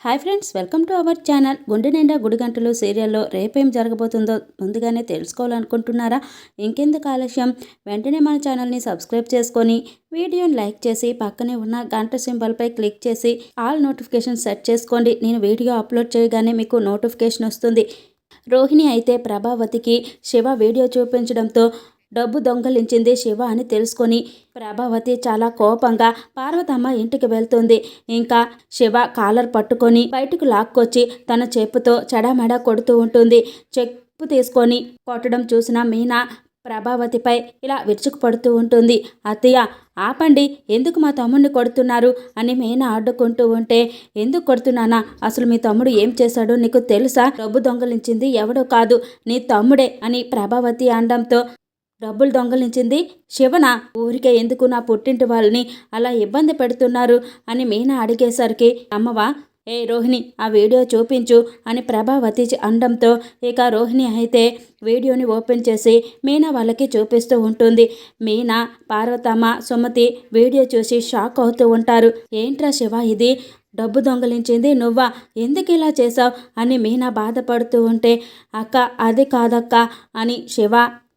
Hi friends, welcome to our channel. గుండె నిండా గుడిగంటలు సీరియల్లో రేపేం జరగబోతుందో ముందుగానే తెలుసుకోవాలనుకుంటున్నారా? ఇంకెందుకు ఆలస్యం, వెంటనే మన ఛానల్ని సబ్స్క్రైబ్ చేసుకొని వీడియోని లైక్ చేసి పక్కనే ఉన్న గంట సింబల్పై క్లిక్ చేసి ఆల్ నోటిఫికేషన్ సెట్ చేసుకోండి. నేను వీడియో అప్లోడ్ చేయగానే మీకు నోటిఫికేషన్ వస్తుంది. రోహిణి అయితే ప్రభావతికి శివ వీడియో చూపించడంతో డబ్బు దొంగలించింది శివ అని తెలుసుకొని ప్రభావతి చాలా కోపంగా పార్వతమ్మ ఇంటికి వెళ్తుంది. ఇంకా శివ కాలర్ పట్టుకొని బయటకు లాక్కొచ్చి తన చెప్పుతో చెడామెడా కొడుతూ ఉంటుంది. చెప్పు తీసుకొని కొట్టడం చూసిన మీనా ప్రభావతిపై ఇలా విరుచుకుపడుతూ ఉంటుంది. అత్తయ్య ఆపండి, ఎందుకు మా తమ్ముడిని కొడుతున్నారు అని మీనా అడ్డుకుంటూ ఉంటే, ఎందుకు కొడుతున్నానా? అసలు మీ తమ్ముడు ఏం చేశాడో నీకు తెలుసా? డబ్బు దొంగలించింది ఎవడో కాదు, నీ తమ్ముడే అని ప్రభావతి అనడంతో, డబ్బులు దొంగలించింది శివన? ఊరికే ఎందుకు నా పుట్టింటి వాళ్ళని అలా ఇబ్బంది పెడుతున్నారు అని మీనా అడిగేసరికి, అమ్మవా, ఏ రోహిణి ఆ వీడియో చూపించు అని ప్రభావతి అనడంతో ఇక రోహిణి అయితే వీడియోని ఓపెన్ చేసి మీనా వాళ్ళకి చూపిస్తూ ఉంటుంది. మీనా, పార్వతమ్మ, సుమతి వీడియో చూసి షాక్ అవుతూ ఉంటారు. ఏంట్రా శివ ఇది? డబ్బు దొంగలించింది నువ్వా? ఎందుకు ఇలా చేసావు అని మీనా బాధపడుతూ ఉంటే, అక్క అది కాదక్క అని శివ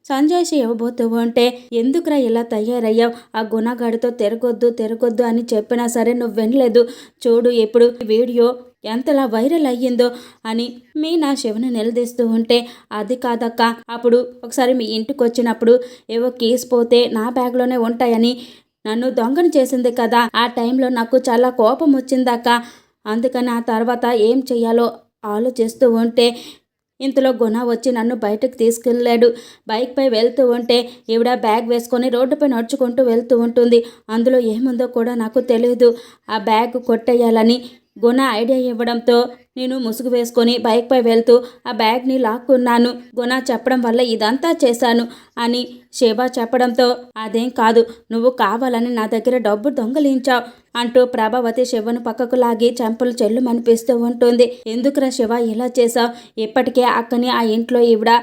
సంజయ్షి ఇవ్వబోతూ ఉంటే, ఎందుకురా ఇలా తయారయ్యావు? ఆ గుణగాడితో తిరగొద్దు అని చెప్పినా సరే నువ్వు వినలేదు. చూడు ఇప్పుడు వీడియో ఎంతలా వైరల్ అయ్యిందో అని మీనా శివని నిలదీస్తూ ఉంటే, అది కాదక్క, అప్పుడు ఒకసారి మీ ఇంటికి వచ్చినప్పుడు ఏవో కీస్ పోతే నా బ్యాగ్లోనే ఉంటాయని నన్ను దొంగను చేసింది కదా, ఆ టైంలో నాకు చాలా కోపం వచ్చిందక్క. అందుకని ఆ తర్వాత ఏం చెయ్యాలో ఆలోచిస్తూ ఉంటే ఇంతలో గుణ వచ్చి నన్ను బయటకు తీసుకెళ్ళాడు. బైక్పై వెళ్తూ ఉంటే ఈవిడ బ్యాగ్ వేసుకొని రోడ్డుపై నడుచుకుంటూ వెళ్తూ ఉంటుంది. అందులో ఏముందో కూడా నాకు తెలియదు. ఆ బ్యాగ్ కొట్టేయాలని గుణ ఐడియా ఇవ్వడంతో నేను ముసుగు వేసుకొని బైక్పై వెళ్తూ ఆ బ్యాగ్ని లాక్కున్నాను. గుణ చెప్పడం వల్ల ఇదంతా చేశాను అని శివ చెప్పడంతో, అదేం కాదు, నువ్వు కావాలని నా దగ్గర డబ్బు దొంగలించావు అంటూ ప్రభావతి శివను పక్కకు లాగి చెంపలు చెల్లుమనిపిస్తూ ఉంటుంది. ఎందుకురా శివ ఇలా చేశావు? ఇప్పటికే అక్కని ఆ ఇంట్లో ఈవిడ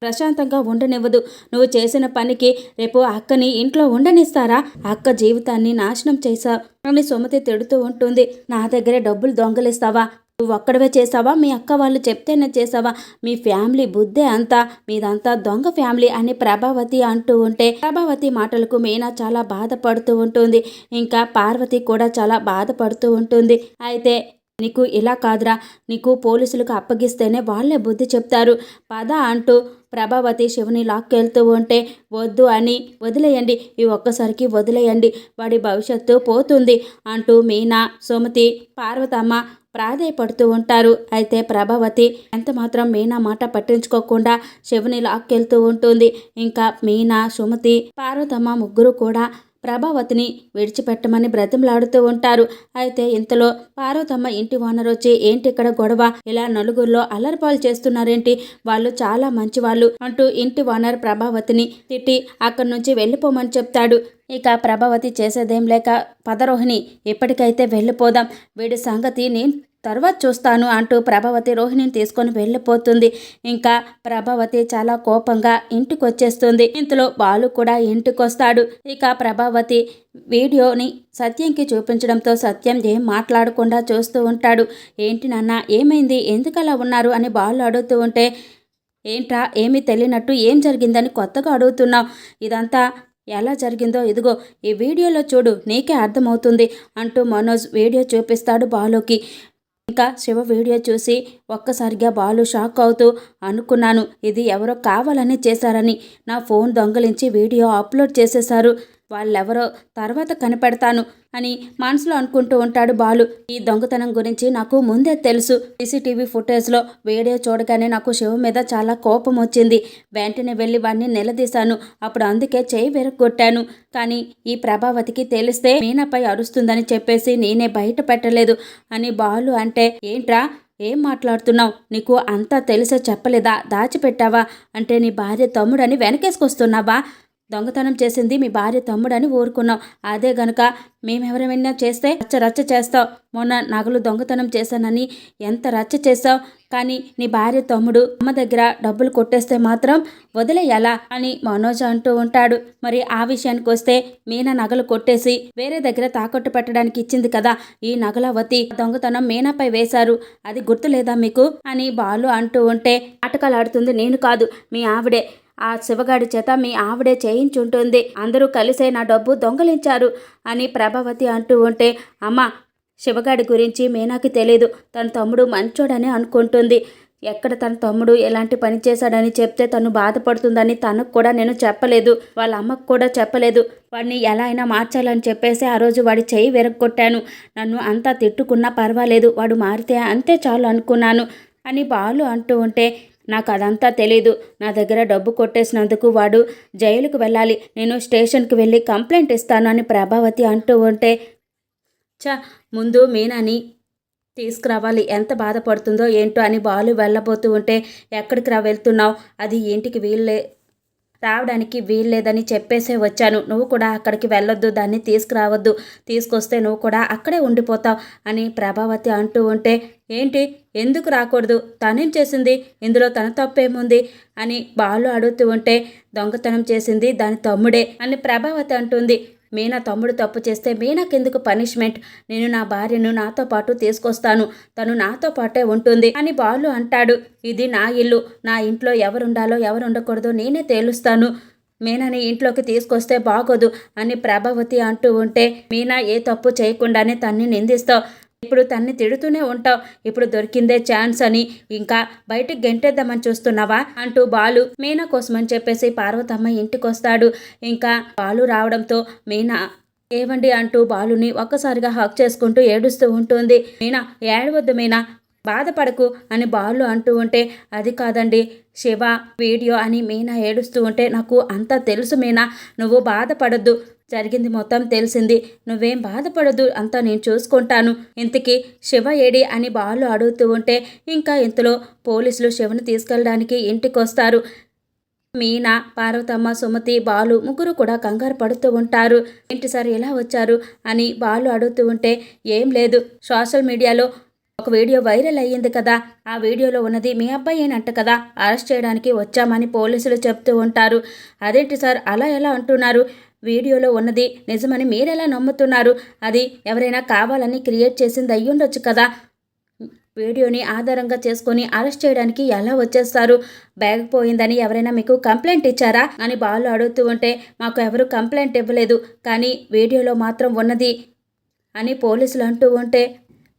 ప్రశాంతంగా ఉండనివ్వదు. నువ్వు చేసిన పనికి రేపు అక్కని ఇంట్లో ఉండనిస్తారా? అక్క జీవితాన్ని నాశనం చేశావు అని సుమతి తిడుతూ ఉంటుంది. నా దగ్గరే డబ్బులు దొంగలిస్తావా? నువ్వు ఒక్కడవే చేసావా? మీ అక్క వాళ్ళు చెప్తేనే చేసావా? మీ ఫ్యామిలీ బుద్ధే అంతా, మీదంతా దొంగ ఫ్యామిలీ అని ప్రభావతి అంటూ ఉంటే ప్రభావతి మాటలకు మీనా చాలా బాధపడుతూ ఉంటుంది. ఇంకా పార్వతి కూడా చాలా బాధపడుతూ ఉంటుంది. అయితే నీకు ఇలా కాదురా, నీకు పోలీసులకు అప్పగిస్తేనే వాళ్ళే బుద్ధి చెప్తారు, పద అంటూ ప్రభావతి శివని లాక్కెళ్తూ ఉంటే, వద్దు అని వదిలేయండి, ఈ ఒక్కసారికి వదిలేయండి, వాడి భవిష్యత్తు పోతుంది అంటూ మీనా, సుమతి, పార్వతమ్మ ప్రాధేయపడుతూ ఉంటారు. అయితే ప్రభావతి ఎంత మాత్రం మీనా మాట పట్టించుకోకుండా శివని లాక్కెళ్తూ ఉంటుంది. ఇంకా మీనా, సుమతి, పార్వతమ్మ ముగ్గురు కూడా ప్రభావతిని విడిచిపెట్టమని బ్రతిమలాడుతూ ఉంటారు. అయితే ఇంతలో పార్వతమ్మ ఇంటి ఓనర్ వచ్చి, ఏంటి ఇక్కడ గొడవ? ఇలా నలుగురిలో అల్లరిపాలు చేస్తున్నారేంటి? వాళ్ళు చాలా మంచి వాళ్ళు అంటూ ఇంటి ఓనర్ ప్రభావతిని తిట్టి అక్కడి నుంచి వెళ్ళిపోమని చెప్తాడు. ఇక ప్రభావతి చేసేదేం లేక, పదరోహిణి ఇప్పటికైతే వెళ్ళిపోదాం, వీడి సంగతి నేను తర్వాత చూస్తాను అంటూ ప్రభావతి రోహిణిని తీసుకొని వెళ్ళిపోతుంది. ఇంకా ప్రభావతి చాలా కోపంగా ఇంటికి వచ్చేస్తుంది. ఇంతలో బాలు కూడా ఇంటికి వస్తాడు. ఇక ప్రభావతి వీడియోని సత్యంకి చూపించడంతో సత్యం ఏం మాట్లాడకుండా చూస్తూ ఉంటాడు. ఏంటి నాన్న, ఏమైంది, ఎందుకు అలా ఉన్నారు అని బాలు అడుగుతూ ఉంటే, ఏంట్రా ఏమీ తెలియనట్టు ఏం జరిగిందని కొత్తగా అడుగుతున్నావు? ఇదంతా ఎలా జరిగిందో ఇదిగో ఈ వీడియోలో చూడు, నీకే అర్థమవుతుంది అంటూ మనోజ్ వీడియో చూపిస్తాడు బాలుకి. ఇంకా శివ వీడియో చూసి ఒక్కసారిగా బాలు షాక్ అవుతూ, అనుకున్నాను ఇది ఎవరో కావాలని చేశారని, నా ఫోన్ దొంగలించి వీడియో అప్లోడ్ చేసేశారు, వాళ్ళెవరో తర్వాత కనిపెడతాను అని మనసులో అనుకుంటూ ఉంటాడు బాలు. ఈ దొంగతనం గురించి నాకు ముందే తెలుసు. సీసీటీవీ ఫుటేజ్లో వీడియో చూడగానే నాకు శివ మీద చాలా కోపం వచ్చింది. వెంటనే వెళ్ళి వాడిని నిలదీశాను. అప్పుడు అందుకే చేయి విరగొట్టాను. కానీ ఈ ప్రభావతికి తెలిస్తే మీనాపై అరుస్తుందని చెప్పేసి నేనే బయట పెట్టలేదు అని బాలు అంటే, ఏంట్రా ఏం మాట్లాడుతున్నావు? నీకు అంతా తెలిసే చెప్పలేదా? దాచిపెట్టావా? అంటే నీ భార్య తమ్ముడని వెనకేసుకొస్తున్నావా? దొంగతనం చేసింది మీ భార్య తమ్ముడని ఊరుకున్నావు. అదే గనుక మేమెవరైనా చేస్తే రచ్చ చేస్తావు. మొన్న నగలు దొంగతనం చేశానని ఎంత రచ్చ చేస్తావు. కానీ నీ భార్య తమ్ముడు అమ్మ దగ్గర డబ్బులు కొట్టేస్తే మాత్రం వదిలేయాలా అని మనోజ్ అంటూ ఉంటాడు. మరి ఆ విషయానికి వస్తే మీనా నగలు కొట్టేసి వేరే దగ్గర తాకట్టు పెట్టడానికి ఇచ్చింది కదా, ఈ నగలవతి దొంగతనం మీనాపై వేశారు, అది గుర్తులేదా మీకు అని బాలు అంటూ ఉంటే, ఆటకాలాడుతుంది నేను కాదు మీ ఆవిడే, ఆ శివగాడి చేత మీ ఆవిడే చేయించుంటుంది, అందరూ కలిసే నా డబ్బు దొంగలించారు అని ప్రభావతి అంటూ ఉంటే, అమ్మ శివగాడి గురించి మీనాకి తెలీదు, తన తమ్ముడు మంచోడని అనుకుంటుంది, ఎక్కడ తన తమ్ముడు ఎలాంటి పని చేశాడని చెప్తే తను బాధపడుతుందని తనకు కూడా నేను చెప్పలేదు, వాళ్ళ అమ్మకు కూడా చెప్పలేదు, వాడిని ఎలా అయినా మార్చాలని చెప్పేసి ఆ రోజు వాడి చెయ్యి విరగొట్టాను, నన్ను అంతా తిట్టుకున్నా పర్వాలేదు, వాడు మారితే అంతే చాలు అనుకున్నాను అని బాలు అంటూ ఉంటే, నాకు అదంతా తెలీదు, నా దగ్గర డబ్బు కొట్టేసినందుకు వాడు జైలుకు వెళ్ళాలి, నేను స్టేషన్కి వెళ్ళి కంప్లైంట్ ఇస్తాను అని ప్రభావతి అంటూ ఉంటే, ముందు మీనాని తీసుకురావాలి, ఎంత బాధపడుతుందో ఏంటో అని బాలు వెళ్ళబోతూ ఉంటే, ఎక్కడికి వెళ్తున్నావు, అది ఇంటికి రావడానికి వీల్లేదని చెప్పేసే వచ్చాను, నువ్వు కూడా అక్కడికి వెళ్ళొద్దు, దాన్ని తీసుకురావద్దు, తీసుకొస్తే నువ్వు కూడా అక్కడే ఉండిపోతావు అని ప్రభావతి అంటూ ఉంటే, ఏంటి ఎందుకు రాకూడదు, తనేం చేసింది, ఇందులో తన తప్పేముంది అని బాలు అడుగుతూ ఉంటే, దొంగతనం చేసింది దాని తమ్ముడే అని ప్రభావతి అంటుంది. మీనా తమ్ముడు తప్పు చేస్తే మీనాకెందుకు పనిష్మెంట్, నేను నా భార్యను నాతో పాటు తీసుకొస్తాను, తను నాతో పాటే ఉంటుంది అని బాలు అంటాడు. ఇది నా ఇల్లు, నా ఇంట్లో ఎవరుండాలో ఎవరు ఉండకూడదో నేనే తేలుస్తాను, మీనాని ఇంట్లోకి తీసుకొస్తే బాగోదు అని ప్రభావతి అంటూ ఉంటే, మీనా ఏ తప్పు చేయకుండానే తన్ని నిందిస్తావు, ఇప్పుడు తన్ని తిడుతూనే ఉంటావు, ఇప్పుడు దొరికిందే ఛాన్స్ అని ఇంకా బయటికి గెంటేద్దామని చూస్తున్నావా అంటూ బాలు మీనా కోసమని చెప్పేసి పార్వతమ్మ ఇంటికొస్తాడు. ఇంకా బాలు రావడంతో మీనా ఏవండి అంటూ బాలుని ఒక్కసారిగా హక్ చేసుకుంటూ ఏడుస్తూ ఉంటుంది. మీనా ఏడవద్దు మీనా, బాధపడకు అని బాలు అంటూ ఉంటే, అది కాదండి శివ వీడియో అని మీనా ఏడుస్తూ ఉంటే, నాకు అంతా తెలుసు మీనా, నువ్వు బాధపడద్దు, జరిగింది మొత్తం తెలిసింది, నువ్వేం బాధపడదు, అంతా నేను చూసుకుంటాను, ఇంతకీ శివ ఏడి అని బాలు అడుగుతూ ఉంటే, ఇంకా ఇంతలో పోలీసులు శివను తీసుకెళ్ళడానికి ఇంటికి వస్తారు. మీనా, పార్వతమ్మ, సుమతి, బాలు ముగ్గురు కూడా కంగారు పడుతూ ఉంటారు. ఏంటి సార్ ఎలా వచ్చారు అని బాలు అడుగుతూ ఉంటే, ఏం లేదు, సోషల్ మీడియాలో ఒక వీడియో వైరల్ అయ్యింది కదా, ఆ వీడియోలో ఉన్నది మీ అబ్బాయేనంట కదా, అరెస్ట్ చేయడానికి వచ్చామని పోలీసులు చెప్తూ ఉంటారు. అదేంటి సార్ అలా ఎలా అంటున్నారు, వీడియోలో ఉన్నది నిజమని మీరెలా నమ్ముతున్నారు, అది ఎవరైనా కావాలని క్రియేట్ చేసింది అయ్యుండొచ్చు కదా, వీడియోని ఆధారంగా చేసుకొని అరెస్ట్ చేయడానికి ఎలా వచ్చేస్తారు, బ్యాగ్ పోయిందని ఎవరైనా మీకు కంప్లైంట్ ఇచ్చారా అని బాలు అడుగుతూ ఉంటే, మాకు ఎవరు కంప్లైంట్ ఇవ్వలేదు, కానీ వీడియోలో మాత్రం ఉన్నది అని పోలీసులు అంటూ ఉంటే,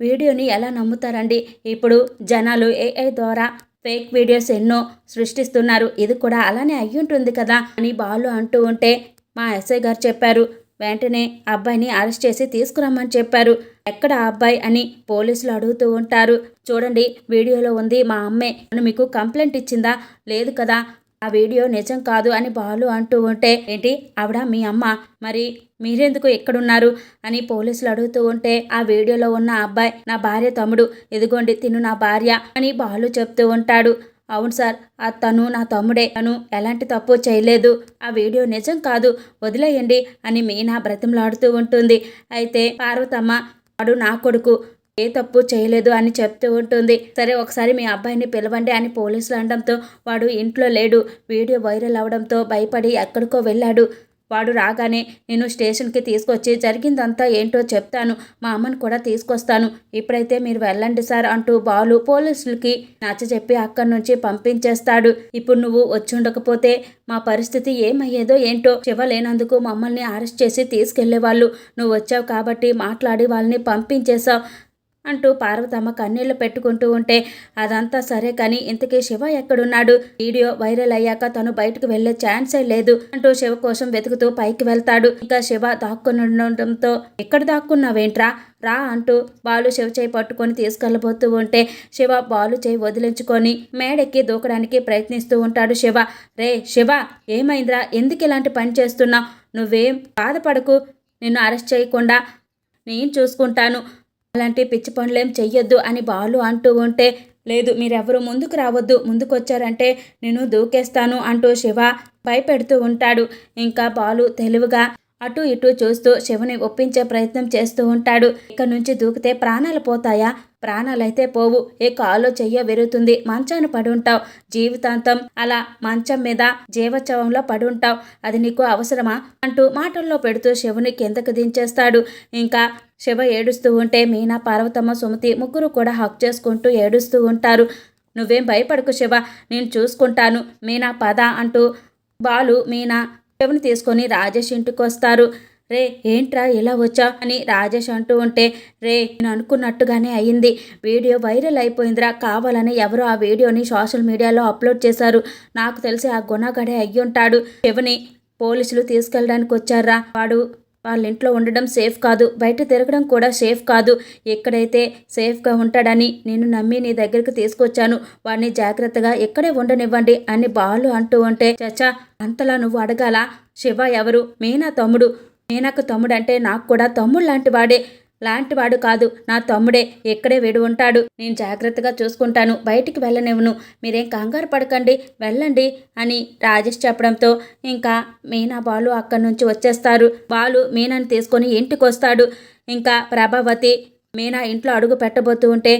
వీడియోని ఎలా నమ్ముతారండి, ఇప్పుడు జనాలు ఏఐ ద్వారా ఫేక్ వీడియోస్ ఎన్నో సృష్టిస్తున్నారు, ఇది కూడా అలానే అయ్యుంటుంది కదా అని బాలు అంటూ ఉంటే, మా ఎస్ఐ గారు చెప్పారు, వెంటనే అబ్బాయిని అరెస్ట్ చేసి తీసుకురమ్మని చెప్పారు, ఎక్కడ ఆ అబ్బాయి అని పోలీసులు అడుగుతూ ఉంటారు. చూడండి వీడియోలో ఉంది మా అమ్మే, అని మీకు కంప్లైంట్ ఇచ్చిందా, లేదు కదా, ఆ వీడియో నిజం కాదు అని బాలు అంటూ ఉంటే, ఏంటి ఆవిడ మీ అమ్మ, మరి మీరెందుకు ఎక్కడున్నారు అని పోలీసులు అడుగుతూ ఉంటే, ఆ వీడియోలో ఉన్న అబ్బాయి నా భార్య తమ్ముడు, ఇదిగోండి తిను నా భార్య అని బాలు చెప్తూ ఉంటాడు. అవును సార్, తను నా తమ్ముడే, తను ఎలాంటి తప్పు చేయలేదు, ఆ వీడియో నిజం కాదు, వదిలేయండి అని మీనా బ్రతిమలాడుతూ ఉంటుంది. అయితే పార్వతమ్మ, వాడు నా కొడుకు, ఏ తప్పు చేయలేదు అని చెప్తూ ఉంటుంది. సరే ఒకసారి మీ అబ్బాయిని పిలవండి అని పోలీసులు అనడంతో, వాడు ఇంట్లో లేడు, వీడియో వైరల్ అవడంతో భయపడి ఎక్కడికో వెళ్ళాడు, వాడు రాగానే నేను స్టేషన్కి తీసుకొచ్చి జరిగిందంతా ఏంటో చెప్తాను, మా అమ్మను కూడా తీసుకొస్తాను, ఇప్పుడైతే మీరు వెళ్ళండి సార్ అంటూ బాలు పోలీసులకి నచ్చజెప్పి అక్కడి నుంచి పంపించేస్తాడు. ఇప్పుడు నువ్వు వచ్చుండకపోతే మా పరిస్థితి ఏమయ్యేదో ఏంటో, శివ లేనందుకు మమ్మల్ని అరెస్ట్ చేసి తీసుకెళ్లేవాళ్ళు, నువ్వు వచ్చావు కాబట్టి మాట్లాడి వాళ్ళని పంపించేశావు అంటూ పార్వతమ్మ కన్నీళ్లు పెట్టుకుంటూ ఉంటే, అదంతా సరే కానీ ఇంతకీ శివ ఎక్కడున్నాడు, వీడియో వైరల్ అయ్యాక తను బయటకు వెళ్లే ఛాన్సే లేదు అంటూ శివ కోసం వెతుకుతూ పైకి వెళ్తాడు. ఇంకా శివ దాక్కునుండటంతో, ఎక్కడ దాక్కున్నావేంట్రా, రా అంటూ బాలు శివ చేయి పట్టుకొని తీసుకెళ్లబోతూ ఉంటే, శివ బాలు చేయి వదిలించుకొని మేడెక్కి దూకడానికి ప్రయత్నిస్తూ ఉంటాడు. శివ, రే శివ ఏమైందిరా, ఎందుకు ఇలాంటి పని చేస్తున్నావు, నువ్వేం బాధపడకు, నిన్ను అరెస్ట్ చేయకుండా నేను చూసుకుంటాను, అలాంటి పిచ్చి పనులేం చెయ్యొద్దు అని బాలు అంటూ ఉంటే, లేదు మీరెవరూ ముందుకు రావద్దు, ముందుకొచ్చారంటే నేను దూకేస్తాను అంటూ శివ భయపెడుతూ ఉంటాడు. ఇంకా బాలు తెలివిగా అటు ఇటు చూస్తూ శివని ఒప్పించే ప్రయత్నం చేస్తూ ఉంటాడు. ఇక్కడ నుంచి దూకితే ప్రాణాలు పోతాయా, ప్రాణాలైతే పోవు, ఏ కాలో చెయ్యో విరుగుతుంది, మంచాన పడుంటావు, జీవితాంతం అలా మంచం మీద జీవోత్సవంలో పడుంటావు, అది నీకు అవసరమా అంటూ మాటల్లో పెడుతూ శివుని కిందకు దించేస్తాడు. ఇంకా శివ ఏడుస్తూ ఉంటే మీనా, పార్వతమ్మ, సుమతి ముగ్గురు కూడా హక్ చేసుకుంటూ ఏడుస్తూ ఉంటారు. నువ్వేం భయపడకు శివ, నేను చూసుకుంటాను, మీనా పద అంటూ బాలు మీనా శివని తీసుకొని రాజేష్ ఇంటికి వస్తారు. రే ఏంట్రా ఇలా వచ్చా అని రాజేష్ అంటూ ఉంటే, రే నేను అనుకున్నట్టుగానే అయ్యింది, వీడియో వైరల్ అయిపోయిందిరా, కావాలని ఎవరో ఆ వీడియోని సోషల్ మీడియాలో అప్లోడ్ చేశారు, నాకు తెలిసి ఆ గుణగడే అయ్యుంటాడు, శివని పోలీసులు తీసుకెళ్ళడానికి వచ్చారా, వాడు వాళ్ళ ఇంట్లో ఉండడం సేఫ్ కాదు, బయట తిరగడం కూడా సేఫ్ కాదు, ఎక్కడైతే సేఫ్గా ఉంటాడని నేను నమ్మి నీ దగ్గరికి తీసుకొచ్చాను, వాడిని జాగ్రత్తగా ఎక్కడే ఉండనివ్వండి అని బాలు అంటూ ఉంటే, చచ్చా అంతలా నువ్వు అడగాల, శివ ఎవరు, మీనా తమ్ముడు, మీనాకు తమ్ముడు అంటే నాకు కూడా తమ్ముడు లాంటివాడు కాదు, నా తమ్ముడే, ఎక్కడే వీడు ఉంటాడు, నేను జాగ్రత్తగా చూసుకుంటాను, బయటికి వెళ్ళనివ్వను, మీరేం కంగారు పడకండి, వెళ్ళండి అని రాజేష్ చెప్పడంతో ఇంకా మీనా బాలు అక్కడి నుంచి వచ్చేస్తారు. బాలు మీనాని తీసుకొని ఇంటికి వస్తాడు. ఇంకా ప్రభావతి మీనా ఇంట్లో అడుగు పెట్టబోతూ ఉంటే,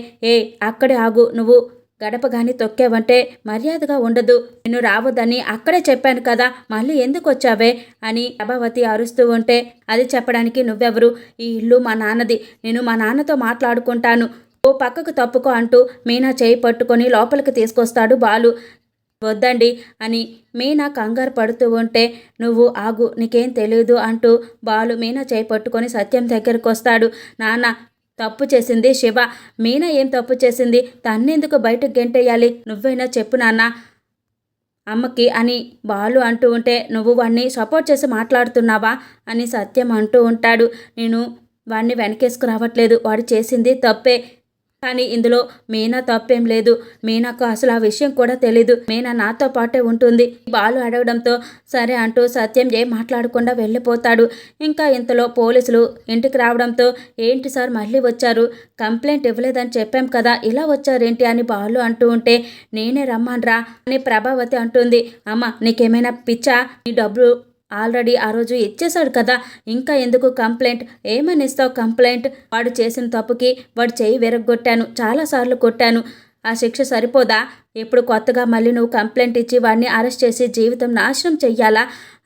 అక్కడే ఆగు, నువ్వు గడప గాని తొక్కావంటే మర్యాదగా ఉండదు, నిన్ను రావద్దని అక్కడే చెప్పాను కదా, మళ్ళీ ఎందుకు వచ్చావే అని ప్రభావతి అరుస్తూ ఉంటే, అది చెప్పడానికి నువ్వెవరు, ఈ ఇల్లు మా నాన్నది, నేను మా నాన్నతో మాట్లాడుకుంటాను, ఓ పక్కకు తప్పుకో అంటూ మీనా చేయి పట్టుకొని లోపలికి తీసుకొస్తాడు బాలు. వద్దండి అని మీనా కంగారు పడుతూ ఉంటే, నువ్వు ఆగు, నీకేం తెలియదు అంటూ బాలు మీనా చేయి పట్టుకొని సత్యం దగ్గరకు వస్తాడు. నాన్న తప్పు చేసింది శివ, మీనా ఏం తప్పు చేసింది, తన్నెందుకు బయటకు గెంటేయాలి, నువ్వైనా చెప్పు నాన్న అమ్మకి అని బాలు అంటూ ఉంటే, నువ్వు వాడిని సపోర్ట్ చేసి మాట్లాడుతున్నావా అని సత్యం అంటూ ఉంటాడు. నేను వాడిని వెనకేసుకురావట్లేదు, వాడు చేసింది తప్పే, కానీ ఇందులో మీనా తప్పేం లేదు, మీనాకు అసలు ఆ విషయం కూడా తెలీదు, మీనా నాతో పాటే ఉంటుంది, బాలు అడగడంతో సరే అంటూ సత్యం ఏం మాట్లాడకుండా వెళ్ళిపోతాడు. ఇంకా ఇంతలో పోలీసులు ఇంటికి రావడంతో, ఏంటి సార్ మళ్ళీ వచ్చారు, కంప్లైంట్ ఇవ్వలేదని చెప్పాం కదా, ఇలా వచ్చారేంటి అని బాలు అంటూ ఉంటే, నేనే రమ్మన్రా అని ప్రభావతి అంటుంది. అమ్మ నీకేమైనా పిచ్చా, నీ డబ్బులు ఆల్రెడీ ఆ రోజు ఇచ్చేశాడు కదా, ఇంకా ఎందుకు కంప్లైంట్, ఏమని ఇస్తావు కంప్లైంట్, వాడు చేసిన తప్పుకి వాడు చెయ్యి విరగొట్టాను, చాలాసార్లు కొట్టాను, ఆ శిక్ష సరిపోదా, ఇప్పుడు కొత్తగా మళ్ళీ నువ్వు కంప్లైంట్ ఇచ్చి వాడిని అరెస్ట్ చేసి జీవితం నాశనం చెయ్యాలా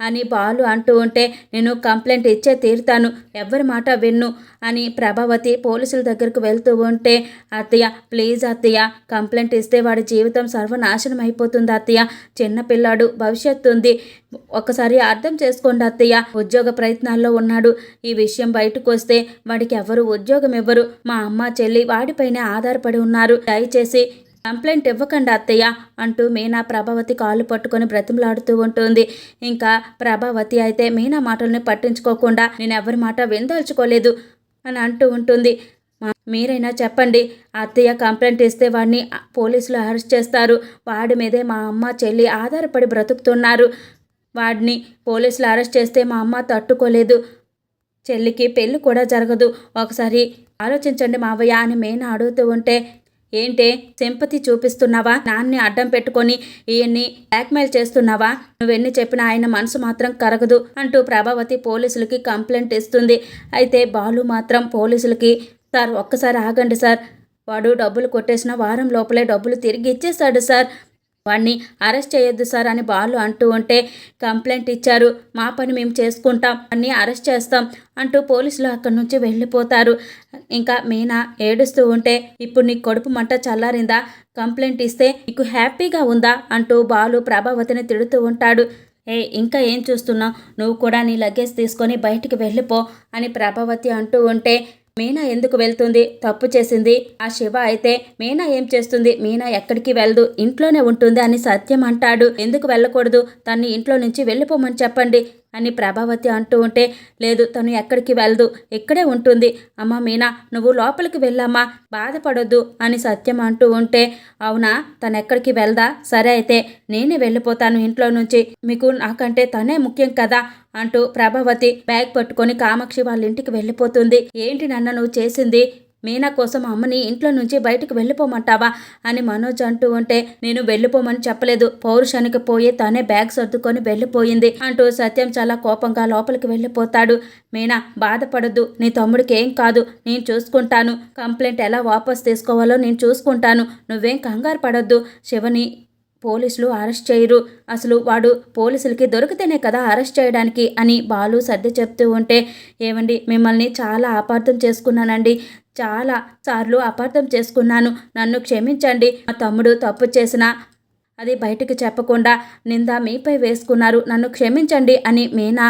అని బాలు అంటూ ఉంటే, నేను కంప్లైంట్ ఇచ్చే తీరుతాను, ఎవరి మాట విన్ను అని ప్రభావతి పోలీసుల దగ్గరకు వెళ్తూ ఉంటే, అత్తయ్య ప్లీజ్ అత్తయ్య, కంప్లైంట్ ఇస్తే వాడి జీవితం సర్వనాశనం అయిపోతుంది అత్తయ్య, చిన్నపిల్లాడు, భవిష్యత్తు ఉంది, ఒకసారి అర్థం చేసుకోండి అత్తయ్య, ఉద్యోగ ప్రయత్నాల్లో ఉన్నాడు, ఈ విషయం బయటకు వస్తే వాడికి ఎవరు ఉద్యోగం ఇవ్వరు, మా అమ్మ చెల్లి వాడిపైనే ఆధారపడి ఉన్నారు, దయచేసి కంప్లైంట్ ఇవ్వకండి అత్తయ్య అంటూ మీనా ప్రభావతి కాళ్ళు పట్టుకొని బ్రతిమలాడుతూ ఉంటుంది. ఇంకా ప్రభావతి అయితే మీనా మాటల్ని పట్టించుకోకుండా, నేను ఎవరి మాట వినదలుచుకోలేదు అని అంటూ ఉంటుంది. మీరైనా చెప్పండి, అత్తయ్య కంప్లైంట్ ఇస్తే వాడిని పోలీసులు అరెస్ట్ చేస్తారు, వాడి మీదే మా అమ్మ చెల్లి ఆధారపడి బ్రతుకుతున్నారు, వాడిని పోలీసులు అరెస్ట్ చేస్తే మా అమ్మ తట్టుకోలేదు, చెల్లికి పెళ్ళి కూడా జరగదు, ఒకసారి ఆలోచించండి మావయ్య అని మీనా అడుగుతూ ఉంటే, ఏంటే సింపతి చూపిస్తున్నావా, నాన్ని అడ్డం పెట్టుకొని ఈయన్ని బ్లాక్మెయిల్ చేస్తున్నావా, నువ్వెన్ని చెప్పినా ఆయన మనసు మాత్రం కరగదు అంటూ ప్రభావతి పోలీసులకి కంప్లైంట్ ఇస్తుంది. అయితే బాలు మాత్రం పోలీసులకి, సార్ ఒక్కసారి ఆగండి సార్, వాడు డబ్బులు కొట్టేసిన వారం లోపలే డబ్బులు తిరిగి ఇచ్చేశాడు సార్, వాడిని అరెస్ట్ చేయొద్దు సార్ అని బాలు అంటూ ఉంటే, కంప్లైంట్ ఇచ్చారు, మా పని మేము చేసుకుంటాం, వాడిని అరెస్ట్ చేస్తాం అంటూ పోలీసులు అక్కడి నుంచి వెళ్ళిపోతారు. ఇంకా మీనా ఏడుస్తూ ఉంటే, ఇప్పుడు నీ కడుపు మంట చల్లారిందా, కంప్లైంట్ ఇస్తే నీకు హ్యాపీగా ఉందా అంటూ బాలు ప్రభావతిని తిడుతూ ఉంటాడు. ఇంకా ఏం చూస్తున్నావు, నువ్వు కూడా నీ లగేజ్ తీసుకొని బయటికి వెళ్ళిపో అని ప్రభావతి అంటూ ఉంటే, మీనా ఎందుకు వెళ్తుంది, తప్పు చేసింది ఆ శివ అయితే, మీనా ఏం చేస్తుంది, మీనా ఎక్కడికి వెళ్ళదు, ఇంట్లోనే ఉంటుంది అని సత్యం అంటాడు. ఎందుకు వెళ్ళకూడదు, తన్ని ఇంట్లో నుంచి వెళ్ళిపోమని చెప్పండి అని ప్రభావతి అంటూ ఉంటే, లేదు తను ఎక్కడికి వెళ్ళదు, ఇక్కడే ఉంటుంది, అమ్మ మీనా నువ్వు లోపలికి వెళ్ళమ్మా, బాధపడొద్దు అని సత్యం అంటూ ఉంటే, అవునా తను ఎక్కడికి వెళ్దా, సరే అయితే నేనే వెళ్ళిపోతాను ఇంట్లో నుంచి, మీకు నాకంటే తనే ముఖ్యం కదా అంటూ ప్రభావతి బ్యాగ్ పట్టుకొని కామాక్షి వాళ్ళ ఇంటికి వెళ్ళిపోతుంది. ఏంటి నాన్న నువ్వు చేసింది, మీనా కోసం అమ్మని ఇంట్లో నుంచి బయటకు వెళ్ళిపోమంటావా అని మనోజ్ అంటూ ఉంటే, నేను వెళ్ళిపోమని చెప్పలేదు, పౌరుషానికి పోయి తనే బ్యాగ్ సర్దుకొని వెళ్ళిపోయింది అంటూ సత్యం చాలా కోపంగా లోపలికి వెళ్ళిపోతాడు. మీనా బాధపడద్దు, నీ తమ్ముడికి ఏం కాదు, నేను చూసుకుంటాను, కంప్లైంట్ ఎలా వాపస్ తీసుకోవాలో నేను చూసుకుంటాను, నువ్వేం కంగారు పడొద్దు, శివని పోలీసులు అరెస్ట్ చేయరు, అసలు వాడు పోలీసులకి దొరికితేనే కదా అరెస్ట్ చేయడానికి అని బాలు సర్ది చెప్తూ ఉంటే, ఏమండి మిమ్మల్ని చాలా అపార్థం చేసుకున్నానండి, చాలా సార్లు అపార్థం చేసుకున్నాను, నన్ను క్షమించండి, మా తమ్ముడు తప్పు చేసినా అది బయటికి చెప్పకుండా నింద మీపై వేసుకున్నారు, నన్ను క్షమించండి అని మీనా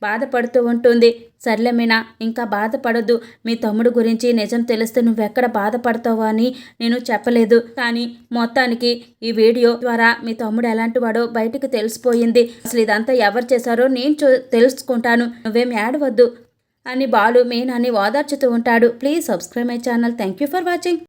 బాధపడుతూ ఉంటుంది. సర్లే మీనా, ఇంకా బాధపడొద్దు, మీ తమ్ముడు గురించి నిజం తెలిస్తే నువ్వెక్కడ బాధపడతావు అని నేను చెప్పలేదు, కానీ మొత్తానికి ఈ వీడియో ద్వారా మీ తమ్ముడు ఎలాంటి వాడో బయటికి తెలిసిపోయింది, అసలు ఇదంతా ఎవరు చేశారో నేను తెలుసుకుంటాను, నువ్వేం ఏడవద్దు అని బాలు మీనాని ఓదార్చుతూ ఉంటాడు. Please subscribe my channel. Thank you for watching.